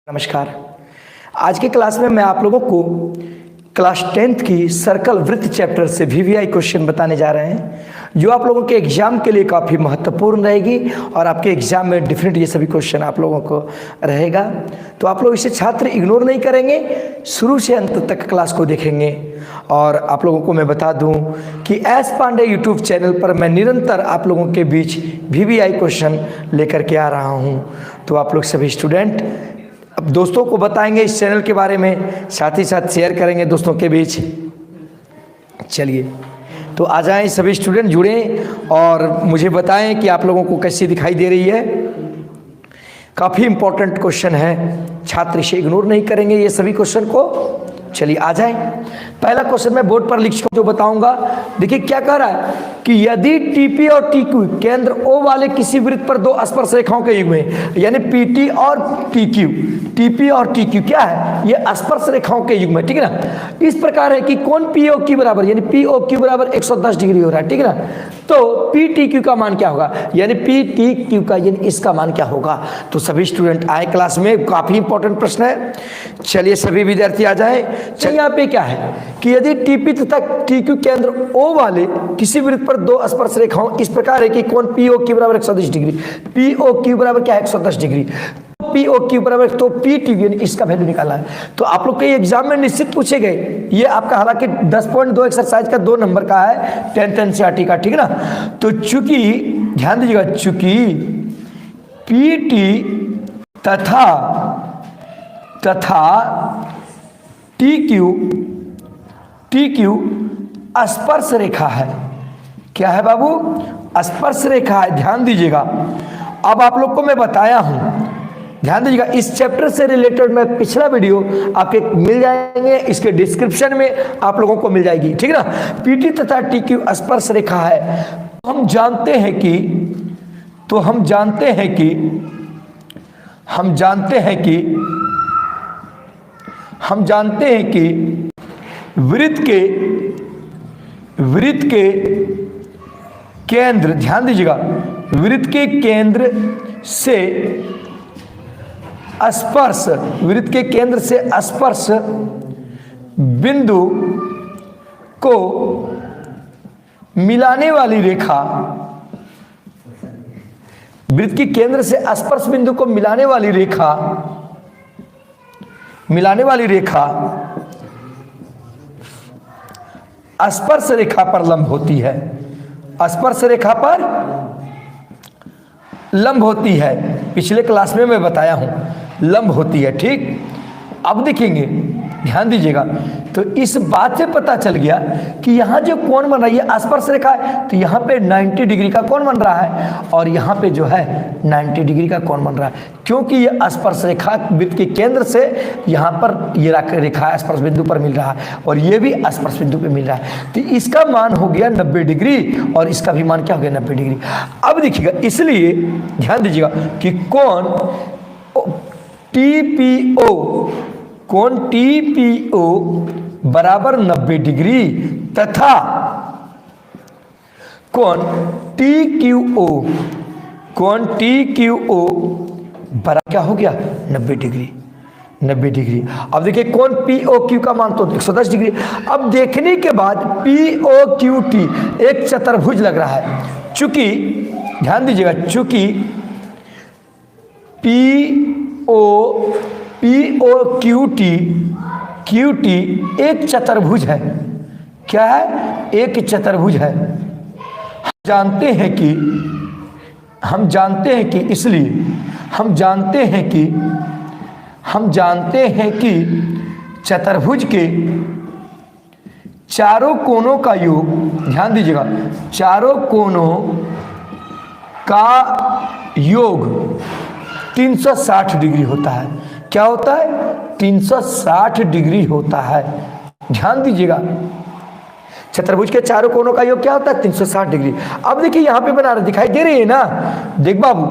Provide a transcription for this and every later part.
नमस्कार। आज के क्लास में मैं आप लोगों को क्लास 10th की सर्कल वृत्त चैप्टर से वीवीआई क्वेश्चन बताने जा रहे हैं, जो आप लोगों के एग्जाम के लिए काफ़ी महत्वपूर्ण रहेगी और आपके एग्जाम में डिफरेंट ये सभी क्वेश्चन आप लोगों को रहेगा। तो आप लोग इसे छात्र इग्नोर नहीं करेंगे, शुरू से अंत तक क्लास को देखेंगे। और आप लोगों को मैं बता दूं कि एस पांडे यूट्यूब चैनल पर मैं निरंतर आप लोगों के बीच वीवीआई क्वेश्चन लेकर के आ रहा हूं। तो आप लोग सभी स्टूडेंट अब दोस्तों को बताएंगे इस चैनल के बारे में, साथ ही साथ शेयर करेंगे दोस्तों के बीच। चलिए तो आ जाएं, सभी स्टूडेंट जुड़ें और मुझे बताएं कि आप लोगों को कैसी दिखाई दे रही है। काफ़ी इंपॉर्टेंट क्वेश्चन है, छात्र इसे इग्नोर नहीं करेंगे ये सभी क्वेश्चन को। चलिए आ जाएं। पहला क्वेश्चन मैं बोर्ड पर लिख जो बताऊंगा। देखिए क्या कह रहा है कि यदि टीपी और टीक्यू केंद्र ओ वाले किसी वृत्त पर दो स्पर्श रेखाओं के युग्म है, यानी पीटी और टीक्यू, टीपी और टीक्यू क्या है, ये स्पर्श रेखाओं के युग्म है, ठीक है ना। इस प्रकार है कि कौन पीओ क्यू बराबर, यानी पीओ क्यू बराबर 110 डिग्री हो रहा है, ठीक है ना। तो पी टी क्यू का मान क्या होगा, यानी पी टी क्यू का यानी इसका मान क्या होगा। तो सभी स्टूडेंट आए क्लास में, काफी इंपॉर्टेंट प्रश्न है। चलिए सभी विद्यार्थी आ जाए। चलिए यहाँ पे क्या है कि यदि टीपी तथा टीक्यू केंद्र ओ वाले किसी वृत्त पर दो स्पर्श रेखाओं इस प्रकार है कि कौन पीओ क्यू बराबर 110 डिग्री, पीओ क्यू बराबर क्या है 110 डिग्री, पीओ क्यू बराबर तो पी टी यानी इसका वैल्यू निकालना है। तो आप लोग के एग्जाम में निश्चित पूछे गए, ये आपका हालांकि 10.2 एक्सरसाइज का 2 नंबर का है 10th एनसीईआरटी का, ठीक है ना। तो चूंकि ध्यान दीजिएगा, चूंकि पी टी तथा टी क्यू स्पर्श रेखा है। क्या है बाबू, स्पर्श रेखा है। ध्यान दीजिएगा, अब आप लोग को मैं बताया हूं, ध्यान दीजिएगा। इस चैप्टर से रिलेटेड मैं पिछला वीडियो आपके मिल जाएंगे, इसके डिस्क्रिप्शन में आप लोगों को मिल जाएगी, ठीक है ना। पीटी तथा टीक्यू स्पर्श रेखा है। हम जानते हैं कि वृत्त के केंद्र, ध्यान दीजिएगा, वृत्त के केंद्र से स्पर्श बिंदु को मिलाने वाली रेखा, वृत्त के केंद्र से स्पर्श बिंदु को मिलाने वाली रेखा स्पर्श रेखा पर लंब होती है। स्पर्श रेखा पर लंब होती है, पिछले क्लास में मैं बताया हूं, लंब होती है, ठीक। अब देखेंगे, ध्यान दीजिएगा, तो इस बात से पता चल गया कि यहाँ जो कोण बन रहा है ये स्पर्श रेखा है, तो यहाँ पे 90 डिग्री का कोण बन रहा है और यहाँ पे जो है 90 डिग्री का कोण बन रहा है, क्योंकि ये स्पर्श रेखा वृत्त के केंद्र से यहाँ पर ये रेखा स्पर्श बिंदु पर मिल रहा है और ये भी स्पर्श बिंदु पे मिल रहा है। तो इसका मान हो गया 90 डिग्री और इसका भी मान क्या हो गया 90 डिग्री। अब देखिएगा, इसलिए ध्यान दीजिएगा कि कोण टीपीओ बराबर 90 डिग्री तथा कोण टीक्यूओ बराबर क्या हो गया 90 डिग्री। अब देखिए कोण पीओ क्यू का मान तो 110 डिग्री। अब देखने के बाद पीओ क्यू टी एक चतुर्भुज लग रहा है, चूंकि ध्यान दीजिएगा, चूंकि पीओ क्यू टी एक चतुर्भुज है। क्या है, एक चतुर्भुज है। हम जानते हैं कि चतुर्भुज के चारों कोनों का योग, ध्यान दीजिएगा, चारों कोनों का योग 360 डिग्री होता है। क्या होता है, 360 डिग्री होता है। ध्यान दीजिएगा, चतुर्भुज के चारों कोनों का योग क्या होता है 360 डिग्री। अब देखिए यहाँ पे बना रहा, दिखाई दे रही है ना, देख बाबू,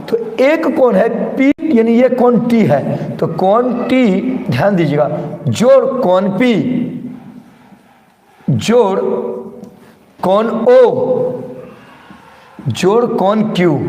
तो एक कोण है पी, यानी ये कोण टी है, तो कोण टी, ध्यान दीजिएगा, जोड़ कोण पी जोड़ कोण ओ जोड़ कोण क्यू,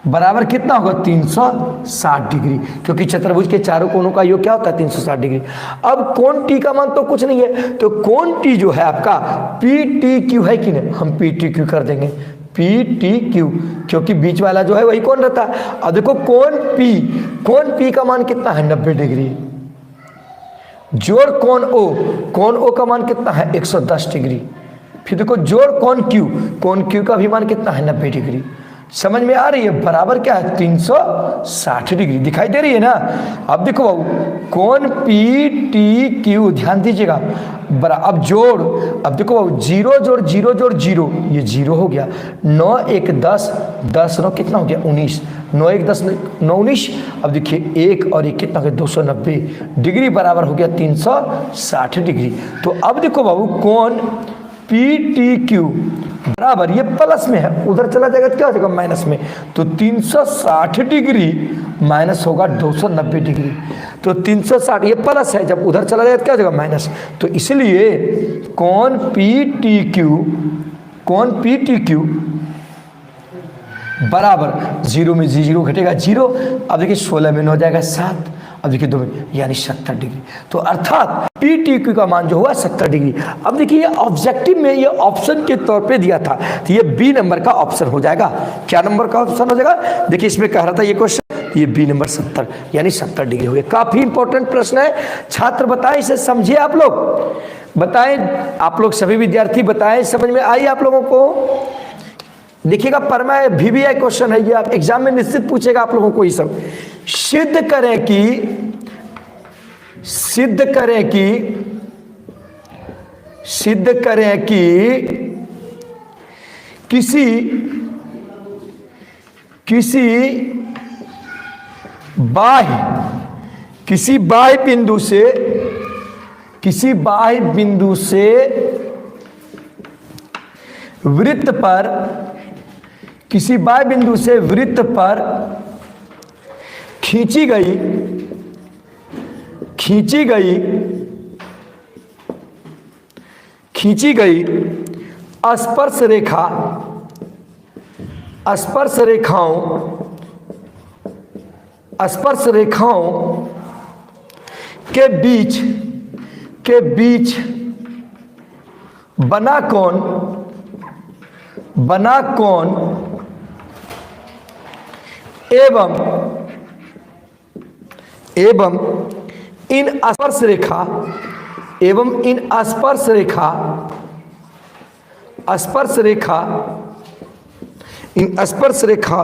बराबर कितना होगा 360 डिग्री, क्योंकि चतुर्भुज के चारों कोनों का योग क्या होता है 360 डिग्री। अब कोण टी का मान तो कुछ नहीं है, तो कोण टी जो है आपका पी टी क्यू है कि नहीं, हम पी टी क्यू कर देंगे पी टी क्यू, क्योंकि बीच वाला जो है वही कोण रहता है। अब देखो कोण पी का मान कितना है 90 डिग्री, जोड़ कोण ओ का मान कितना है 110 डिग्री। फिर देखो जोड़ कोण क्यू का भी मान कितना है 90 डिग्री। समझ में आ रही है, बराबर क्या है 360 डिग्री, दिखाई दे रही है ना। अब देखो बाबू कोण पी टी क्यू, ध्यान दीजिएगा, अब जोड़, अब देखो बाबू 0 जोड़ 0 जोड़ 0, ये 0 हो गया, 9 1 10 10 9 कितना हो गया 19, 9 1 10 9 19। अब देखिए 1 और 1 कितना हो गया 290 डिग्री, बराबर हो गया 360 डिग्री। तो अब देखो बाबू कोण पी टी क्यू बराबर, ये प्लस में है, उधर चला जाएगा तो क्या हो जाएगा माइनस में, तो 360 डिग्री माइनस होगा 290 डिग्री। तो 360 ये प्लस है, जब उधर चला जाएगा तो क्या हो जाएगा माइनस। तो इसलिए कोण पी टी क्यू बराबर 0 में 0 घटेगा 0। अब देखिए 16 में 9 हो जाएगा 7, अब देखिए 2 में यानी 70 डिग्री। तो अर्थात पी टी क्यू का मान जो हुआ 70 डिग्री। अब देखिए ये ऑब्जेक्टिव में ये ऑप्शन के तौर पे दिया था, तो ये बी नंबर का ऑप्शन हो जाएगा। क्या नंबर का ऑप्शन हो जाएगा, देखिए इसमें कह रहा था ये क्वेश्चन, ये बी नंबर 70 यानी 70 डिग्री हो गया। काफी इंपॉर्टेंट प्रश्न है, छात्र बताएं इसे, समझिए आप लोग, बताएं आप लोग सभी विद्यार्थी बताएं, समझ में आई आप लोगों को। देखिएगा परमाय VVI क्वेश्चन है ये, आप एग्जाम में निश्चित पूछेगा आप लोगों को। ये सब सिद्ध करें कि किसी बाह्य बिंदु से वृत्त पर खींची गई स्पर्श रेखाओं के बीच बना कोण एवं इन स्पर्श रेखा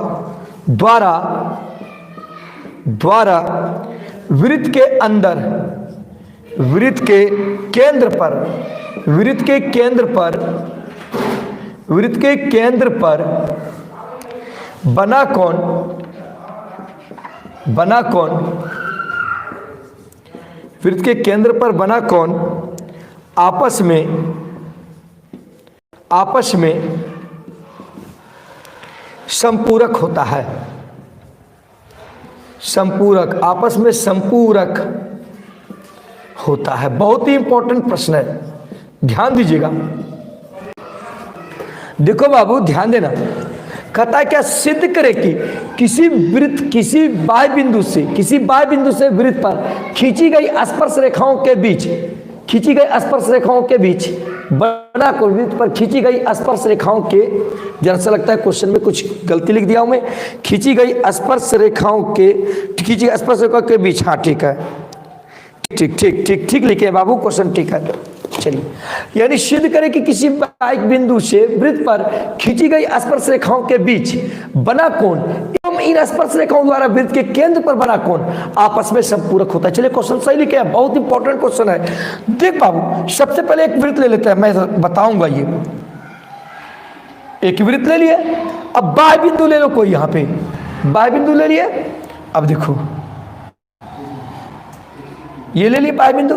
द्वारा वृत्त के केंद्र पर बना कोण वृत्त के केंद्र पर बना कोण आपस में संपूरक होता है। आपस में संपूरक होता है। बहुत ही इंपॉर्टेंट प्रश्न है, ध्यान दीजिएगा। देखो बाबू ध्यान देना, कहता है क्या, सिद्ध करे कि किसी बाह्य बिंदु से वृत्त पर खींची गई स्पर्श रेखाओं के बीच बना कोण, वृत्त पर खींची गई स्पर्श रेखाओं के, जरा सा लगता है क्वेश्चन में कुछ गलती लिख दिया हूं मैं, खींची गई स्पर्श रेखाओं के बीच, हाँ ठीक है, ठीक लिखे हैं बाबू, क्वेश्चन ठीक है। चलिए, यानी सिद्ध करें कि किसी बाह्य बिंदु से वृत्त पर खींची गई स्पर्श रेखाओं के बीच बना कोण एवं इन स्पर्श रेखाओं द्वारा वृत्त के केंद्र पर बना कोण आपस में संपूरक होता है। चलिए क्वेश्चन सही लिखे हैं, बहुत इंपॉर्टेंट क्वेश्चन है। देख बाबू, सबसे पहले एक वृत्त ले लेते हैं, मैं बताऊंगा। ये एक वृत्त ले लिए, अब बाह्य बिंदु ले लो कोई, यहां पे बाह्य बिंदु ले लिए। अब देखो ये ले लिए बाह्य बिंदु,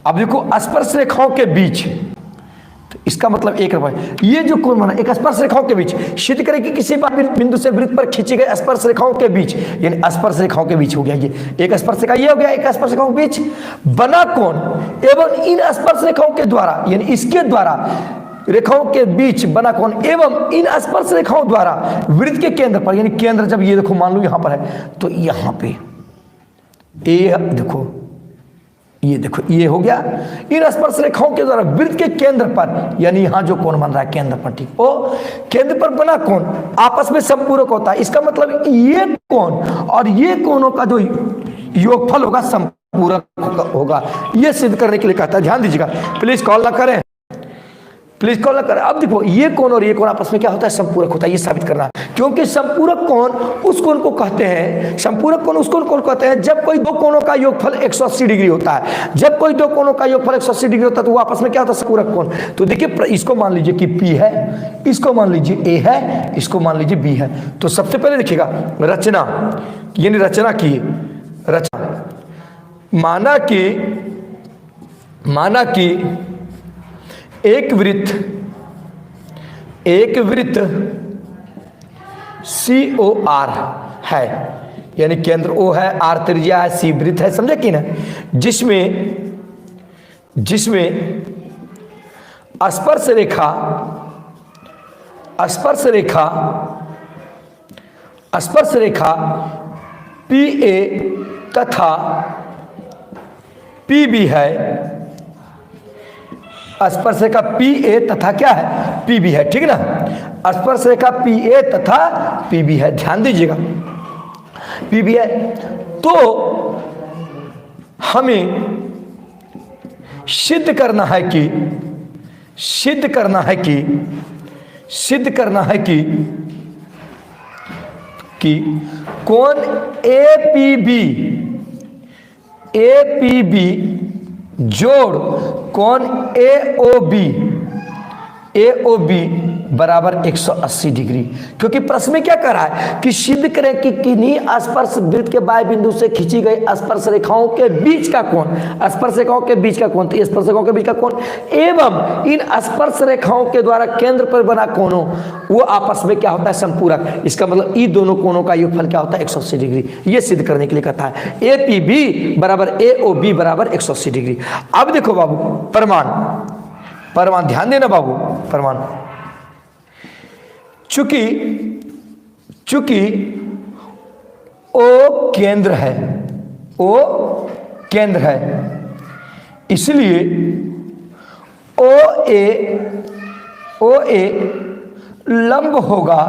अब देखो स्पर्श रेखाओं के बीच, तो इसका मतलब एक रफा, ये जो कोण बना एक स्पर्श रेखाओं के बीच, सिद्ध करें कि किसी बिंदु से वृत्त पर खींचे गए स्पर्श रेखाओं के बीच, यानी स्पर्श रेखाओं के बीच हो गया, ये एक स्पर्श रेखा ये हो गया, एक स्पर्श रेखाओं के बीच बना कोण एवं इन स्पर्श रेखाओं के द्वारा, यानी इसके द्वारा रेखाओं के बीच बना कोण एवं इन स्पर्श रेखाओं द्वारा वृत्त के केंद्र पर, यानी केंद्र जब ये देखो मान लो यहां पर है तो यहां पे ये देखो, ये देखो ये हो गया, इन स्पर्श रेखाओं के द्वारा वृत्त के केंद्र पर, यानी यहां जो कोण बन रहा है केंद्र पर, ठीक, ओ केंद्र पर बना कोण आपस में संपूरक होता है। इसका मतलब ये कोण और ये कोणों का जो योगफल होगा संपूरक होगा, ये सिद्ध करने के लिए कहता है। ध्यान दीजिएगा, प्लीज कॉल ना करें, प्लीज कॉल ना करें। अब देखो ये कोण और ये कोण आपस में क्या होता है, संपूरक होता है, ये साबित करना, क्योंकि संपूरक कोण उस कोण को कहते हैं, संपूरक कोण उस कोण को कहते हैं जब कोई दो कोणों का योगफल 180 डिग्री होता है। जब कोई दो कोणों का योगफल 180 डिग्री होता है तो वो आपस में क्या होता है, संपूरक कोण। तो देखिए इसको मान लीजिए कि P है, इसको मान लीजिए A है, इसको मान लीजिए B है। तो सबसे पहले देखिएगा रचना, यानी रचना की रचना, माना कि एक वृत्त COR है, यानी केंद्र O है, R त्रिज्या है, C वृत्त है, समझे कि ना, जिसमें स्पर्श रेखा PA तथा PB है, स्पर्श रेखा PA तथा क्या है, PB है, ठीक ना, स्पर्श रेखा PA तथा PB है, ध्यान दीजिएगा PB है। तो हमें सिद्ध करना है कि कोण APB जोड़ कोण AOB बराबर 180 डिग्री, क्योंकि प्रश्न में क्या कर रहा है कि सिद्ध करें कि किन्हीं स्पर्श वृत्त के बाह्य बिंदु से खींची गई स्पर्श रेखाओं के बीच का कोण, स्पर्श रेखाओं के बीच का कोण, तो स्पर्श रेखाओं के बीच का कोण एवं इन स्पर्श रेखाओं के द्वारा केंद्र पर बना कोणों वो आपस में क्या होता है, संपूरक। इसका मतलब इन दोनों कोणों का योगफल क्या होता है, 180 डिग्री। ये सिद्ध करने के लिए कहता है APB बराबर AOB बराबर 180 डिग्री। अब देखो बाबू प्रमाण ध्यान देना बाबू, प्रमाण चूंकि O केंद्र है, इसलिए OA लंब होगा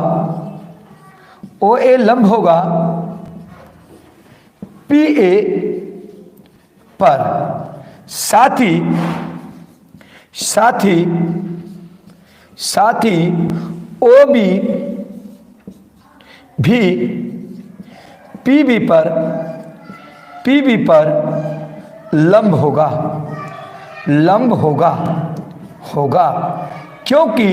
PA पर, साथ ही OB भी PB पर लंब होगा, क्योंकि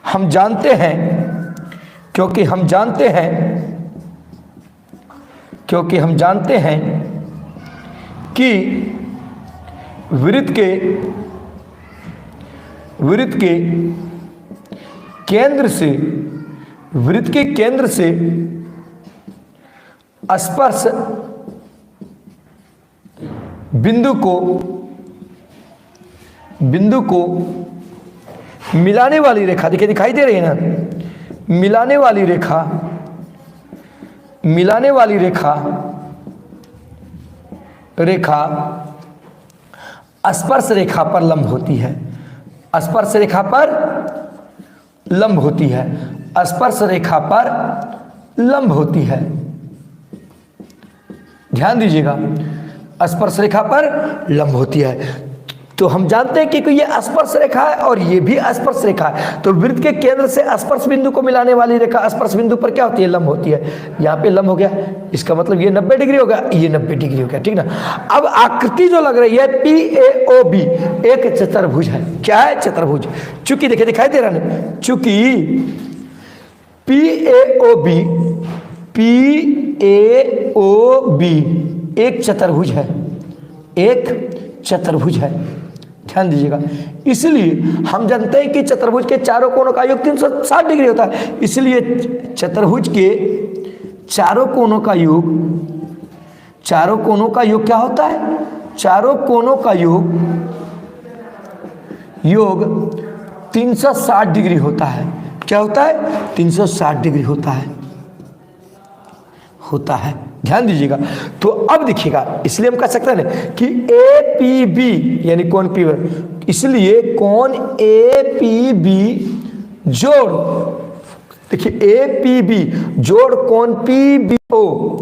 हम जानते हैं कि वृत्त के केंद्र से स्पर्श बिंदु को मिलाने वाली रेखा, देखिए दिखाई दे रही है ना, मिलाने वाली रेखा स्पर्श रेखा पर लंब होती है, स्पर्श रेखा पर लंब होती है, ध्यान दीजिएगा, स्पर्श रेखा पर लंब होती है। तो हम जानते हैं कि ये स्पर्श रेखा है और ये भी स्पर्श रेखा है, तो वृत्त के केंद्र से स्पर्श बिंदु को मिलाने वाली रेखा स्पर्श बिंदु पर क्या होती है, लंब होती है। यहाँ पे लंब हो गया, इसका मतलब ये 90 डिग्री हो गया, ये 90 डिग्री हो गया, ठीक ना। अब आकृति जो लग रही है PAOB एक चतुर्भुज है, क्या है, चतुर्भुज। चूंकि देखिए दिखाई दे रहा है, चूंकि PAOB एक चतुर्भुज है, ध्यान दीजिएगा। इसलिए हम जानते हैं कि चतुर्भुज के चारों कोणों का योग 360 डिग्री होता है, इसलिए चतुर्भुज के चारों कोणों का योग क्या होता है, चारों कोणों का योग योग 360 डिग्री होता है। क्या होता है? 360 डिग्री होता है। ध्यान दीजिएगा। तो अब देखिएगा, इसलिए हम कह सकते हैं ना कि ए पी बी यानी कोण पी, इसलिए कोण ए पी बी जोड़, देखिए ए पी बी जोड़ कोण पी बी ओ,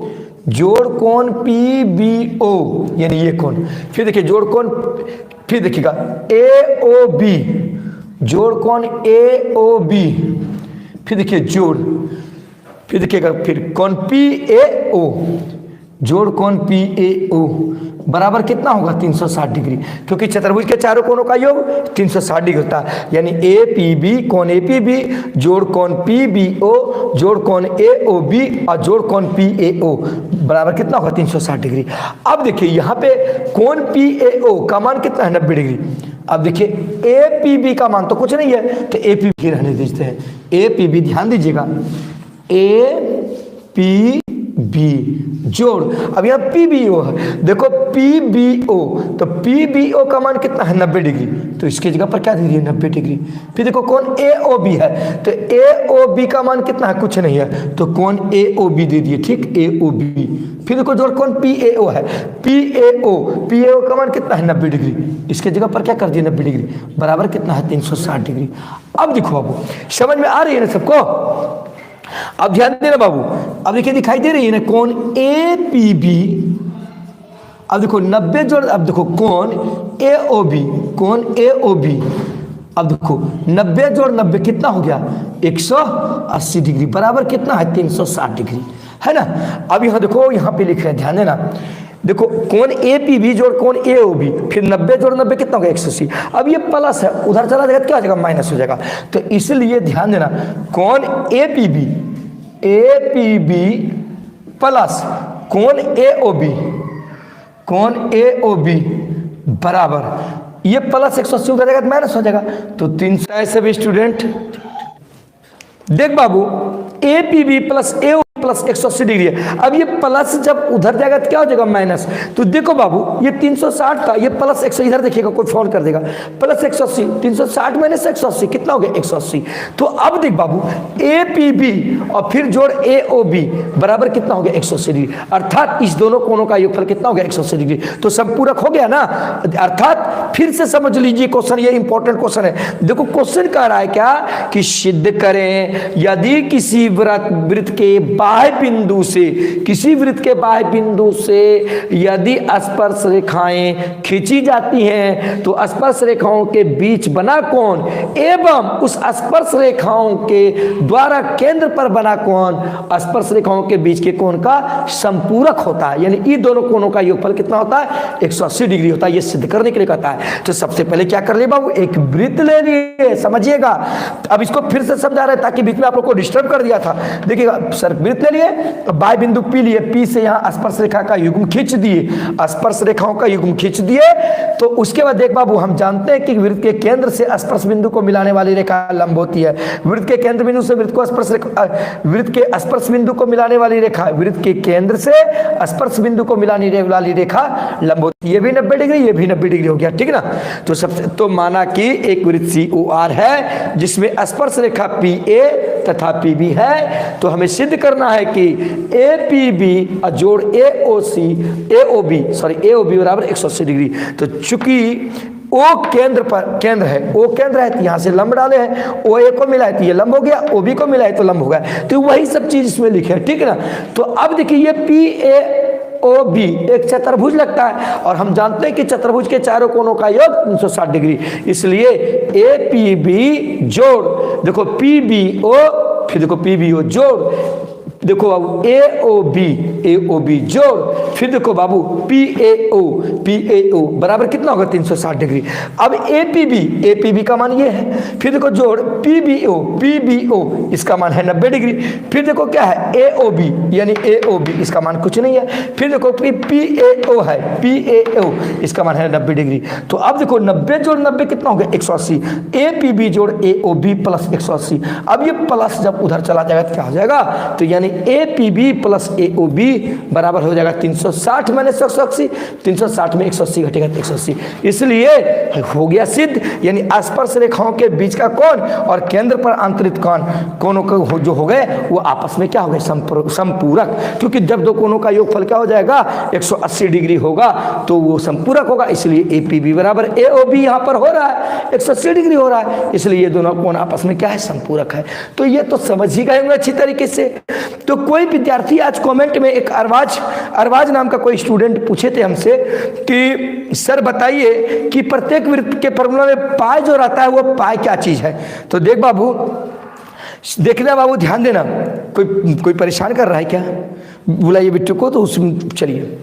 जोड़ कोण पी बी ओ यानी ये कोण, फिर देखिए जोड़ कोण, फिर देखिएगा ए ओ बी जोड़ कोण ए ओ बी, फिर देखिए जोड़, फिर देखिएगा फिर कोण पी ए ओ, जोड़ कोण पी ए ओ बराबर कितना होगा? 360 डिग्री, क्योंकि चतुर्भुज के चारों कोणों का योग 360 डिग्री होता है। यानी ए पी बी कोण ए पी बी जोड़ कोण पी बी ओ जोड़ कोण ए ओ बी और जोड़ कोण पी ए ओ बराबर कितना होगा? 360 डिग्री। अब देखिए यहाँ पे कोण पी ए ओ का मान कितना है? 90 डिग्री। अब देखिए ए पी बी का मान तो कुछ नहीं है, तो ए पी बी रहने देते हैं। ए पी बी, ध्यान दीजिएगा, ए पी बी जोड़, अब यहाँ पी बी ओ है, देखो पी बी ओ, तो पी बी ओ का मान कितना है? 90 डिग्री, तो इसकी जगह पर क्या दे दिए? 90 डिग्री। फिर देखो कौन ए ओ बी है, तो ए ओ बी का मान कितना है? कुछ नहीं है, तो कौन ए ओ बी दे दिए, ठीक, ए ओ बी। फिर देखो जोड़ कौन पी ए ओ है, पी ए ओ का मान कितना है? 90 डिग्री, इसके जगह पर क्या कर दिए? 90 डिग्री बराबर कितना है? 360 डिग्री। अब देखो बाबू, समझ में आ रही है ना सबको? अब ध्यान देना बाबू, अब देखिए दिखाई दे रही है ना कोण ए पी बी, अब देखो 90 जोड़, अब देखो कोण ए ओ बी, कोण ए ओ बी, अब देखो 90 जोड़ 90 कितना हो गया? 180 डिग्री बराबर कितना है? 360 डिग्री, है ना। अब यहाँ देखो, यहाँ पे लिख रहे हैं, ध्यान देना, देखो कोण ए पी बी जोड़ कोण ए ओ बी, फिर 90 जोड़ 90 कितना होगा? 180। अब ये प्लस है, उधर चला जाएगा तो क्या हो जाएगा? माइनस हो जाएगा। तो इसलिए ध्यान देना, कोण ए पी बी प्लस कोण ए ओ बी, कोण ए ओ बी बराबर, ये प्लस 180 उधर जाएगा तो माइनस हो जाएगा। तो 300 ऐसे भी स्टूडेंट देख बाबू, A P B plus A O plus 180 degree है। अब ये प्लस जब उधर जाएगा तो क्या हो जाएगा? माइनस। तो देखो बाबू, ये 360 था, ये प्लस 100 इधर देखिएगा, कोई फोन कर देगा, प्लस 180, 360 माइनस 180 कितना हो गया? 180। तो अब देख बाबू, ए पी बी और फिर जोड़ ए ओ बी बराबर कितना हो गया? 180 डिग्री, अर्थात इस दोनों कोणों का योगफल कितना हो गया? 180 डिग्री। तो सब पूरक हो गया ना, अर्थात फिर से समझ लीजिए क्वेश्चन, ये इंपॉर्टेंट क्वेश्चन है। देखो क्वेश्चन कह रहा है क्या कि सिद्ध करें यदि किसी वृत्त के बाह्य बिंदु से, किसी वृत्त के बाह्य बिंदु से यदि स्पर्श रेखाएं खींची जाती हैं तो स्पर्श रेखाओं के बीच बना कोण एवं उस स्पर्श रेखाओं के द्वारा केंद्र पर बना कोण स्पर्श रेखाओं के बीच के कोण का संपूरक होता है। यानी इन दोनों कोणों का योगफल कितना होता है? 180 डिग्री होता है। ये सिद्ध करने के लिए कहता है। तो सबसे पहले क्या कर ले बाबू, एक वृत्त ले लिए, समझिएगा। अब इसको फिर से समझा रहे ताकि बीच में आप लोग को डिस्टर्ब कर दिया था। देखिएगा, सर वृत्त ले लिए, बाह्य बिंदु पी लिए, पी से यहाँ स्पर्श रेखा का युग्म खींच दिए, स्पर्श रेखाओं का युग्म खींच दिए। तो उसके बाद देख बाबू, हम जानते हैं कि वृत्त के केंद्र से स्पर्श बिंदु को मिलाने वाली रेखा लंब होती है। वृत्त के केंद्र बिंदु से वृत्त को स्पर्श रेखा, वृत्त के स्पर्श बिंदु को मिलाने वाली रेखा, वृत्त के केंद्र से स्पर्श बिंदु को मिलाने वाली रेखा लंब होती है। ये भी 90 डिग्री, ये भी 90 डिग्री हो गया, ठीक ना। तो सबसे तो माना कि एक वृत्त COR है जिसमें स्पर्श रेखा PA तथा PB है। तो हमें सिद्ध करना है कि APB जोड़ AOB बराबर 180 डिग्री। तो चूंकि O केंद्र पर केंद्र है, O केंद्र है तो यहाँ से लंब डाले हैं, OA को मिला है तो ये लंब हो गया, OB को मिला है तो लंब हो गया। तो वही सब चीज इसमें लिखे है, ठीक है ना। तो अब देखिए ये PAOB एक चतुर्भुज लगता है और हम जानते हैं कि चतुर्भुज के चारों कोणों का योग 360 डिग्री। इसलिए APB जोड़ देखो PBO, फिर देखो PBO जोड़ देखो बाबू AOB जोड़, फिर देखो बाबू PAO बराबर कितना होगा? 360 डिग्री। अब APB का मान ये है, फिर देखो जोड़ PBO इसका मान है 90 डिग्री। फिर देखो क्या है? AOB यानी AOB इसका मान कुछ नहीं है। फिर देखो PAO है, PAO इसका मान है 90 डिग्री। तो अब देखो 90 जोड़ 90 कितना हो गया? 180। APB जोड़ AOB प्लस 180। अब ये प्लस जब उधर चला जाएगा तो क्या हो जाएगा? तो यानी A P B plus A O B बराबर हो जाएगा 360 माइनस 180, 360 में 180 घटेगा तो 180, इसलिए हो गया सिद्ध। यानी स्पर्श रेखाओं के बीच का कोण और केंद्र पर अंतरित कोण, कोणों को जो हो गए वो आपस में क्या हो गए, संपूरक, क्योंकि जब दो कोणों का योगफल क्या हो जाएगा 180 डिग्री होगा तो वो संपूरक होगा, इसलिए ए पी बी बराबर ए ओ बी यहाँ पर हो रहा है 180 डिग्री हो रहा है, इसलिए ये दोनों कोण आपस में क्या है, संपूरक है। तो ये तो समझ ही गए होंगे अच्छी तरीके से। तो कोई विद्यार्थी आज कमेंट में एक अरबाज नाम का कोई स्टूडेंट पूछे थे हमसे कि सर बताइए कि प्रत्येक वृत्त के फॉर्मूला में पाई जो रहता है वो पाई क्या चीज है। तो देख बाबू, देखना बाबू, ध्यान देना, कोई परेशान कर रहा है क्या, बुलाइए बिट्टू को, तो उसमें चलिए।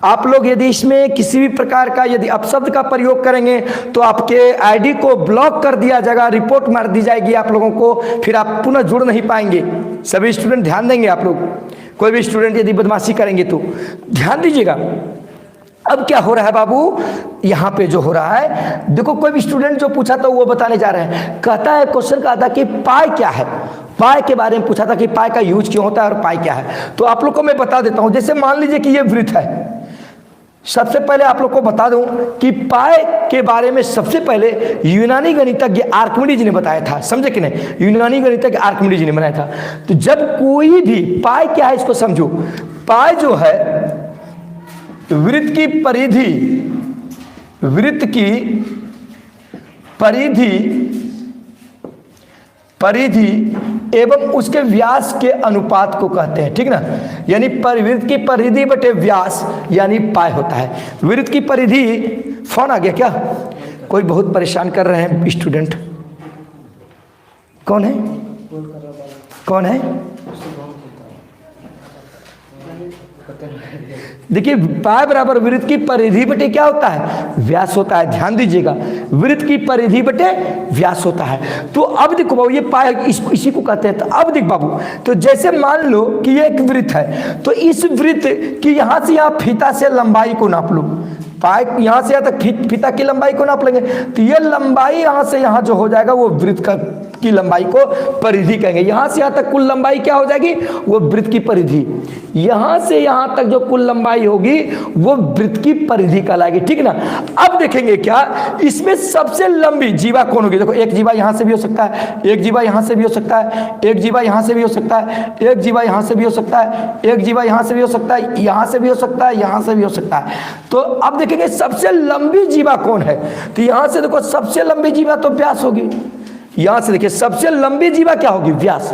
आप लोग यदि इसमें किसी भी प्रकार का यदि अपशब्द का प्रयोग करेंगे तो आपके आईडी को ब्लॉक कर दिया जाएगा, रिपोर्ट मार दी जाएगी आप लोगों को, फिर आप पुनः जुड़ नहीं पाएंगे। सभी स्टूडेंट ध्यान देंगे, आप लोग कोई भी स्टूडेंट यदि बदमाशी करेंगे तो ध्यान दीजिएगा। अब क्या हो रहा है बाबू, यहाँ पे जो हो रहा है, देखो कोई भी स्टूडेंट जो पूछा था वो बताने जा रहे हैं, कहता है क्वेश्चन का था कि पाई क्या है, पाई के बारे में पूछा था कि पाई का यूज क्यों होता है और पाई क्या है। तो आप लोग को मैं बता देता हूं, जैसे मान लीजिए कि ये वृत्त है, सबसे पहले आप लोग को बता दूं कि पाई के बारे में सबसे पहले यूनानी गणितज्ञ आर्किमिडीज ने बताया था, समझे कि नहीं, यूनानी गणितज्ञ आर्किमिडीज ने बनाया था। तो जब कोई भी पाई क्या है इसको समझो, पाई जो है वृत्त की परिधि एवं उसके व्यास के अनुपात को कहते हैं, ठीक ना। यानी वृत्त की परिधि बटे व्यास यानी पाई होता है। वृत्त की परिधि, फोन आ गया क्या, कोई बहुत परेशान कर रहे हैं स्टूडेंट, कौन है, कौन है? देखिए पाई बराबर वृत्त की परिधि बटे क्या होता है, व्यास होता है। ध्यान दीजिएगा, वृत्त की परिधि बटे व्यास होता है। तो अब देखो बाबू, ये पाई इसी को कहते हैं। तो अब देख बाबू, तो जैसे मान लो कि ये एक वृत्त है, तो इस वृत्त की यहां से यहां फीता से लंबाई को नाप लो, पाई यहां से यहां तक फीता की लंबाई को नाप लेंगे, तो ये लंबाई यहां से यहां जो हो जाएगा वो वृत्त की लंबाई को परिधि कहेंगे। यहां से यहां तक कुल लंबाई क्या हो जाएगी, वो वृत्त की परिधि। यहां से यहां तक जो कुल लंबाई होगी वो वृत्त की परिधि कहलाएगी, ठीक ना। अब देखेंगे क्या, इसमें सबसे लंबी जीवा कौन होगी। देखो एक जीवा यहां से भी हो सकता है, एक जीवा यहां से भी हो सकता है, एक जीवा यहां से भी हो सकता है, एक जीवा यहां से भी हो सकता है, एक जीवा यहां से भी हो सकता है, यहां से भी हो सकता है, यहां से भी हो सकता है। तो अब देखेंगे सबसे लंबी जीवा कौन है। तो यहां से देखो सबसे लंबी जीवा तो व्यास होगी, यहां से देखिए सबसे लंबी जीवा क्या होगी, व्यास,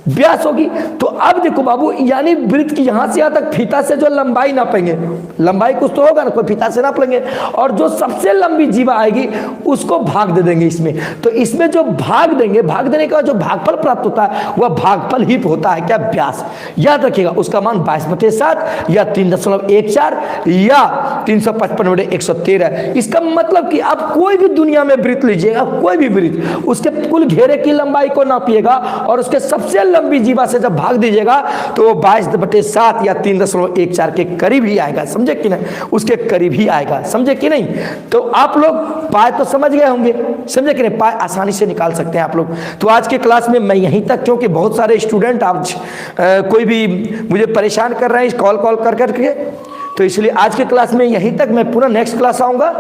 व्यास होगी। तो अब देखो बाबू, यानी वृत्त की यहां से यहां तक फीता से जो लंबाई नापेंगे, लंबाई कुछ तो होगा ना, कोई फीता से नाप लेंगे, और जो सबसे लंबी जीवा आएगी उसको भाग दे देंगे इसमें। तो इसमें जो भाग देंगे, भाग देने के बाद जो भागफल प्राप्त होता है वह भागफल ही होता है क्या, व्यास। याद रखिएगा, उसका मान 22/7 या 3.14 या 355/113। इसका मतलब कि आप कोई भी दुनिया में वृत्त लीजिएगा, कोई भी वृत्त, उसके कुल घेरे की लंबाई को नापिएगा और उसके सबसे लंबी जीवा से जब भाग दीजिएगा तो वो 22/7 या 3.14 के करीब ही आएगा, समझे कि नहीं, उसके करीब ही आएगा, समझे कि नहीं। तो आप लोग पाए तो समझ गए होंगे, समझे कि नहीं, पाए आसानी से निकाल सकते हैं आप लोग। तो आज के क्लास में मैं यहीं तक, क्योंकि बहुत सारे स्टूडेंट आज कोई भी मुझे परेशान कर रहे हैं कॉल कर करके, तो इसलिए आज के क्लास में यहीं तक। मैं पुनः नेक्स्ट क्लास आऊंगा।